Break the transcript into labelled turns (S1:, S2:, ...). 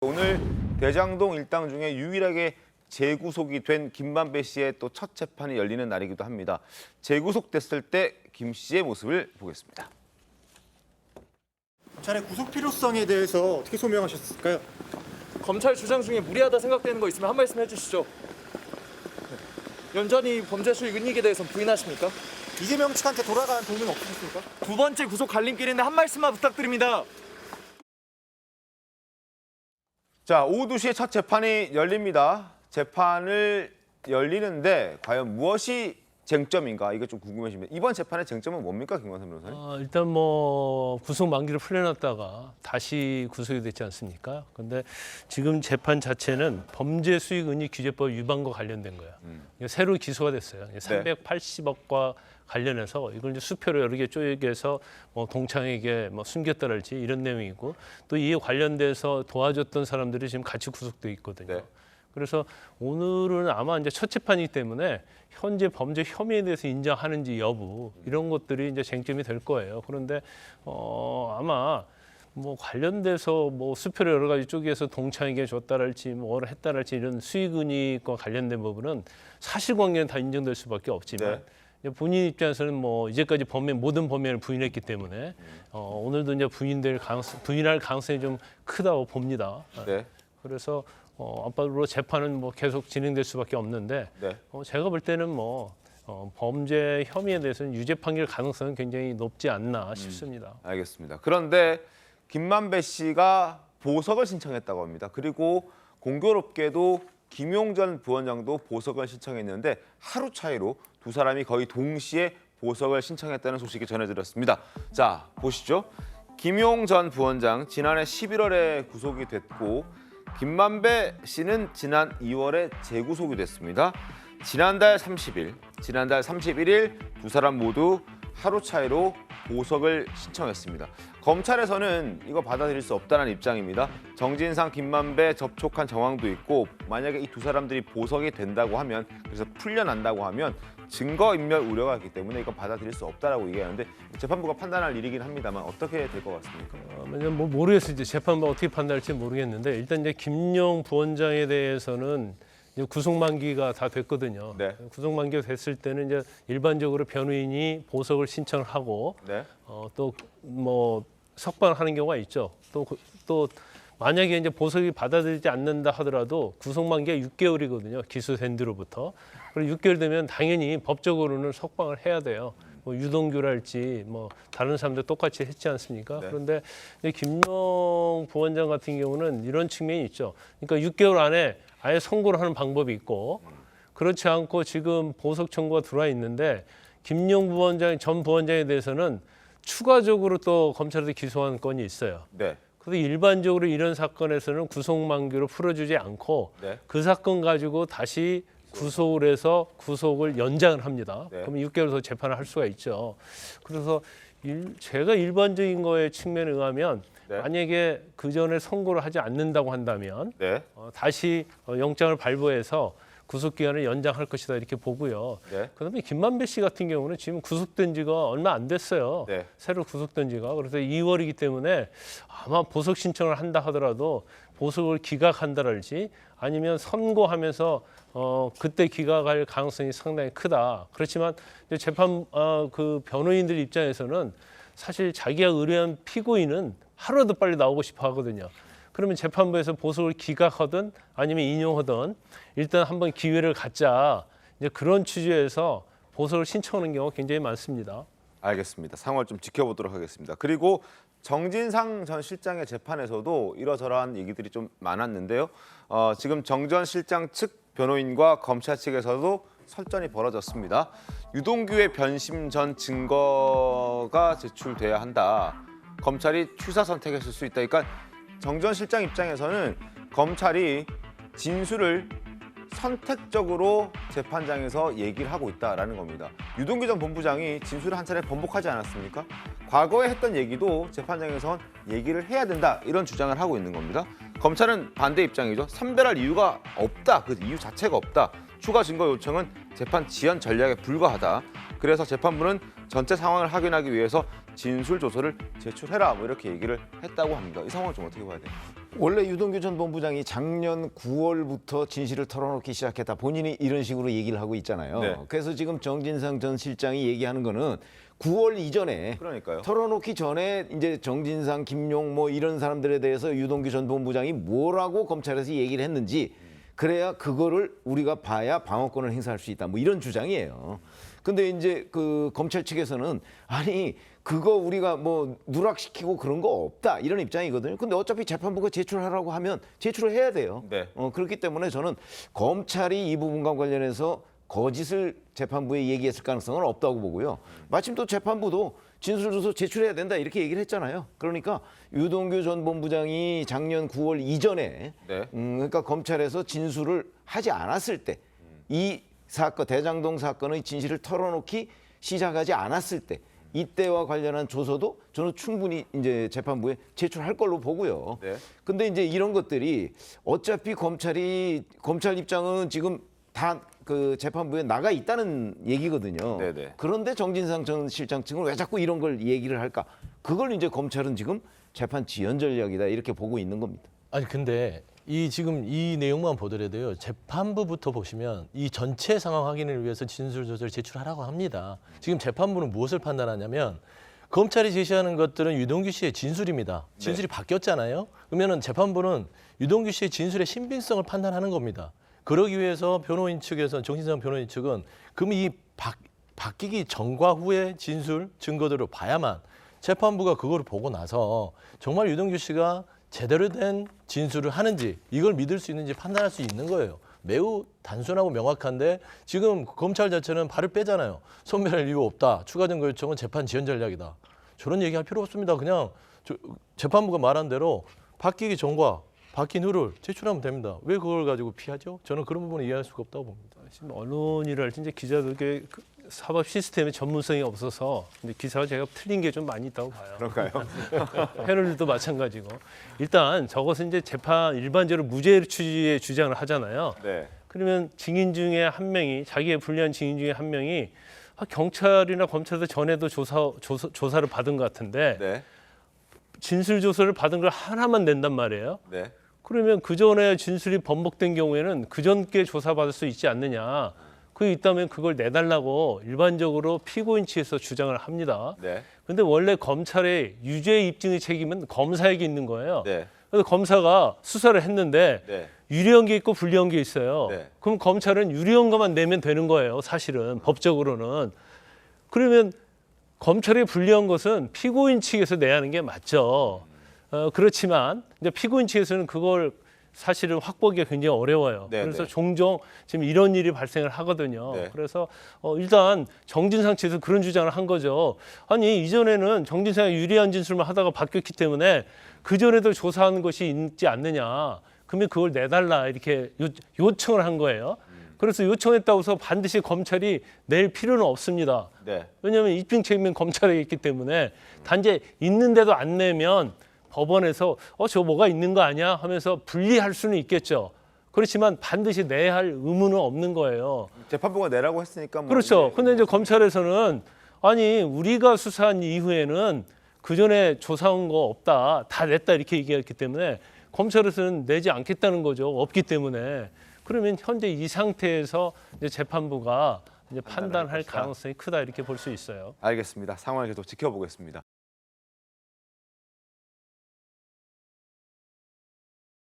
S1: 오늘 대장동 일당 중에 유일하게 재구속이 된 김만배 씨의 또 첫 재판이 열리는 날이기도 합니다. 재구속됐을 때 김 씨의 모습을 보겠습니다.
S2: 검찰의 구속 필요성에 대해서 어떻게 소명하셨을까요?
S3: 검찰 주장 중에 무리하다 생각되는 거 있으면 한 말씀 해주시죠. 연전이 범죄 수익 은닉에 대해서는 부인하십니까?
S2: 이재명 측한테 돌아가는 돈은 없으셨습니까?
S3: 두 번째 구속 갈림길인데 한 말씀만 부탁드립니다.
S1: 자, 오후 2시에 첫 재판이 열립니다. 재판을 열리는데 과연 무엇이 쟁점인가? 이거 좀 궁금해집니다. 이번 재판의 쟁점은 뭡니까, 김광삼 변호사님?
S4: 일단 뭐 구속 만기를 풀려났다가 다시 구속이 됐지 않습니까? 근데 지금 재판 자체는 범죄 수익 은닉 규제법 위반과 관련된 거야. 이게 새로 기소가 됐어요. 380억과 관련해서 이걸 이제 수표로 여러 개 쪼개서 뭐 동창에게 뭐 숨겼다랄지 이런 내용이고 또 이에 관련돼서 도와줬던 사람들이 지금 같이 구속돼 있거든요.
S1: 네.
S4: 그래서 오늘은 아마 이제 첫 재판이기 때문에 현재 범죄 혐의에 대해서 인정하는지 여부 이런 것들이 이제 쟁점이 될 거예요. 그런데 아마 뭐 관련돼서 뭐 수표를 여러 가지 쪼개서 동창에게 줬다랄지 뭐 했다랄지 이런 수익은닉과 관련된 부분은 사실관계는 다 인정될 수밖에 없지만 이제 본인 입장에서는 뭐 이제까지 모든 범행을 부인했기 때문에 오늘도 이제 부인할 가능성이 좀 크다고 봅니다.
S1: 네.
S4: 그래서 앞으로 재판은 뭐 계속 진행될 수밖에 없는데
S1: 네.
S4: 제가 볼 때는 뭐 범죄 혐의에 대해서는 유죄 판결 가능성은 굉장히 높지 않나 싶습니다.
S1: 알겠습니다. 그런데 김만배 씨가 보석을 신청했다고 합니다. 그리고 공교롭게도 김용 전 부원장도 보석을 신청했는데 하루 차이로 두 사람이 거의 동시에 보석을 신청했다는 소식이 전해드렸습니다. 자, 보시죠. 김용 전 부원장 지난해 11월에 구속이 됐고 김만배 씨는 지난 2월에 재구속이 됐습니다. 지난달 31일 두 사람 모두 하루 차이로 보석을 신청했습니다. 검찰에서는 이거 받아들일 수 없다는 입장입니다. 정진상, 김만배 접촉한 정황도 있고 만약에 이 두 사람들이 보석이 된다고 하면 그래서 풀려난다고 하면 증거인멸 우려가 있기 때문에 이거 받아들일 수 없다라고 얘기하는데 재판부가 판단할 일이긴 합니다만 어떻게 될 것 같습니까?
S4: 뭐 모르겠어요. 이제 재판부가 어떻게 판단할지 모르겠는데 일단 이제 김용 부원장에 대해서는 이제 구속 만기가 다 됐거든요.
S1: 네.
S4: 구속 만기가 됐을 때는 이제 일반적으로 변호인이 보석을 신청하고
S1: 네.
S4: 또 뭐 석방하는 경우가 있죠. 또 만약에 이제 보석이 받아들이지 않는다 하더라도 구속 만기가 6개월이거든요. 기소된 뒤로부터. 그리고 6개월 되면 당연히 법적으로는 석방을 해야 돼요. 뭐 유동규랄지 뭐 다른 사람들 똑같이 했지 않습니까?
S1: 네.
S4: 그런데 이제 김용 부원장 같은 경우는 이런 측면이 있죠. 그러니까 6개월 안에 아예 선고를 하는 방법이 있고 그렇지 않고 지금 보석 청구가 들어와 있는데 김용 전 부원장에 대해서는 추가적으로 또 검찰에서 기소한 건이 있어요.
S1: 네.
S4: 그래서 일반적으로 이런 사건에서는 구속 만기로 풀어주지 않고
S1: 네.
S4: 그 사건 가지고 다시 구속을 해서 구속을 연장을 합니다.
S1: 네.
S4: 그러면 6개월 더 재판을 할 수가 있죠. 그래서 제가 일반적인 거에 측면에 의하면
S1: 네.
S4: 만약에 그 전에 선고를 하지 않는다고 한다면
S1: 네.
S4: 다시 영장을 발부해서 구속 기간을 연장할 것이다 이렇게 보고요.
S1: 네.
S4: 그다음에 김만배 씨 같은 경우는 지금 구속된 지가 얼마 안 됐어요.
S1: 네.
S4: 새로 구속된 지가. 그래서 2월이기 때문에 아마 보석 신청을 한다 하더라도 보석을 기각한다랄지 아니면 선고하면서 그때 기각할 가능성이 상당히 크다. 그렇지만 이제 재판 그 변호인들 입장에서는 사실 자기가 의뢰한 피고인은 하루라도 빨리 나오고 싶어 하거든요. 그러면 재판부에서 보석을 기각하든 아니면 인용하든 일단 한번 기회를 갖자. 이제 그런 취지에서 보석을 신청하는 경우가 굉장히 많습니다.
S1: 알겠습니다. 상황을 좀 지켜보도록 하겠습니다. 그리고 정진상 전 실장의 재판에서도 이러저러한 얘기들이 좀 많았는데요. 지금 정 전 실장 측 변호인과 검찰 측에서도 설전이 벌어졌습니다. 유동규의 변심 전 증거가 제출돼야 한다. 검찰이 취사 선택했을 수 있다. 그러니까 정 전 실장 입장에서는 검찰이 진술을 선택적으로 재판장에서 얘기를 하고 있다라는 겁니다. 유동규 전 본부장이 진술을 한 차례 번복하지 않았습니까? 과거에 했던 얘기도 재판장에선 얘기를 해야 된다 이런 주장을 하고 있는 겁니다. 검찰은 반대 입장이죠. 선별할 이유가 없다. 그 이유 자체가 없다. 추가 증거 요청은 재판 지연 전략에 불과하다. 그래서 재판부는 전체 상황을 확인하기 위해서 진술 조서를 제출해라 뭐 이렇게 얘기를 했다고 합니다. 이 상황을 좀 어떻게 봐야 돼요?
S5: 원래 유동규 전 본부장이 작년 9월부터 진실을 털어놓기 시작했다. 본인이 이런 식으로 얘기를 하고 있잖아요.
S1: 네.
S5: 그래서 지금 정진상 전 실장이 얘기하는 거는 9월 이전에
S1: 그러니까요.
S5: 털어놓기 전에 이제 정진상, 김용 뭐 이런 사람들에 대해서 유동규 전 본부장이 뭐라고 검찰에서 얘기를 했는지 그래야 그거를 우리가 봐야 방어권을 행사할 수 있다. 뭐 이런 주장이에요. 근데 이제 그 검찰 측에서는 아니 그거 우리가 뭐 누락시키고 그런 거 없다 이런 입장이거든요. 근데 어차피 재판부가 제출하라고 하면 제출을 해야 돼요.
S1: 네.
S5: 그렇기 때문에 저는 검찰이 이 부분과 관련해서 거짓을 재판부에 얘기했을 가능성은 없다고 보고요. 마침 또 재판부도 진술조서 제출해야 된다 이렇게 얘기를 했잖아요. 그러니까 유동규 전 본부장이 작년 9월 이전에
S1: 네.
S5: 그러니까 검찰에서 진술을 하지 않았을 때 이 사건 대장동 사건의 진실을 털어놓기 시작하지 않았을 때 이때와 관련한 조서도 저는 충분히 이제 재판부에 제출할 걸로 보고요.
S1: 네.
S5: 근데 이제 이런 것들이 어차피 검찰 입장은 지금 다 그 재판부에 나가 있다는 얘기거든요.
S1: 네네.
S5: 그런데 정진상 전 실장 측은 왜 자꾸 이런 걸 얘기를 할까? 그걸 이제 검찰은 지금 재판 지연 전략이다 이렇게 보고 있는 겁니다.
S6: 아니 근데 이 지금 이 내용만 보더라도요. 재판부부터 보시면 이 전체 상황 확인을 위해서 진술조서를 제출하라고 합니다. 지금 재판부는 무엇을 판단하냐면 검찰이 제시하는 것들은 유동규 씨의 진술입니다. 진술이 바뀌었잖아요. 그러면은 재판부는 유동규 씨의 진술의 신빙성을 판단하는 겁니다. 그러기 위해서 변호인 측에서 정진상 변호인 측은 그럼 이 바뀌기 전과 후의 진술 증거들을 봐야만 재판부가 그거를 보고 나서 정말 유동규 씨가 제대로 된 진술을 하는지 이걸 믿을 수 있는지 판단할 수 있는 거예요. 매우 단순하고 명확한데 지금 검찰 자체는 발을 빼잖아요. 소멸할 이유 없다. 추가 증거 요청은 재판 지연 전략이다. 저런 얘기할 필요 없습니다. 그냥 재판부가 말한 대로 바뀌기 전과 바뀐 후를 제출하면 됩니다. 왜 그걸 가지고 피하죠? 저는 그런 부분을 이해할 수가 없다고 봅니다.
S4: 지금 언론이랄지 이제 기자들의 그 사법 시스템에 전문성이 없어서 근데 기사가 제가 틀린 게 좀 많이 있다고 봐요.
S1: 그런가요?
S4: 패널들도 마찬가지고 일단 저것은 이제 재판 일반적으로 무죄 취지의 주장을 하잖아요.
S1: 네.
S4: 그러면 증인 중에 한 명이 자기의 불리한 증인 중에 한 명이 경찰이나 검찰에서 전에도 조사를 받은 것 같은데
S1: 네.
S4: 진술 조서를 받은 걸 하나만 낸단 말이에요.
S1: 네.
S4: 그러면 그 전에 진술이 번복된 경우에는 그 전께 조사받을 수 있지 않느냐. 그게 있다면 그걸 내달라고 일반적으로 피고인 측에서 주장을 합니다.
S1: 네.
S4: 근데 원래 검찰의 유죄 입증의 책임은 검사에게 있는 거예요.
S1: 네.
S4: 그래서 검사가 수사를 했는데
S1: 네.
S4: 유리한 게 있고 불리한 게 있어요.
S1: 네.
S4: 그럼 검찰은 유리한 것만 내면 되는 거예요. 사실은 법적으로는. 그러면 검찰이 불리한 것은 피고인 측에서 내야 하는 게 맞죠. 그렇지만 이제 피고인 측에서는 그걸 사실은 확보하기가 굉장히 어려워요.
S1: 네,
S4: 그래서
S1: 네.
S4: 종종 지금 이런 일이 발생을 하거든요.
S1: 네.
S4: 그래서 일단 정진상 측에서 그런 주장을 한 거죠. 아니 이전에는 정진상이 유리한 진술만 하다가 바뀌었기 때문에 그 전에도 조사하는 것이 있지 않느냐. 그러면 그걸 내달라 이렇게 요청을 한 거예요. 그래서 요청했다고 해서 반드시 검찰이 낼 필요는 없습니다.
S1: 네.
S4: 왜냐하면 입증 책임은 검찰에게 있기 때문에 단지 있는데도 안 내면 법원에서 저 뭐가 있는 거 아니야 하면서 분리할 수는 있겠죠. 그렇지만 반드시 내야 할 의무는 없는 거예요.
S1: 재판부가 내라고 했으니까 뭐
S4: 그렇죠.
S1: 이제
S4: 근데 이제 검찰에서는 아니 우리가 수사한 이후에는 그 전에 조사한 거 없다, 다 냈다 이렇게 얘기했기 때문에 검찰에서는 내지 않겠다는 거죠. 없기 때문에. 그러면 현재 이 상태에서 이제 재판부가 이제 판단할
S1: 것이다.
S4: 가능성이 크다 이렇게 볼 수 있어요.
S1: 알겠습니다. 상황을 계속 지켜보겠습니다.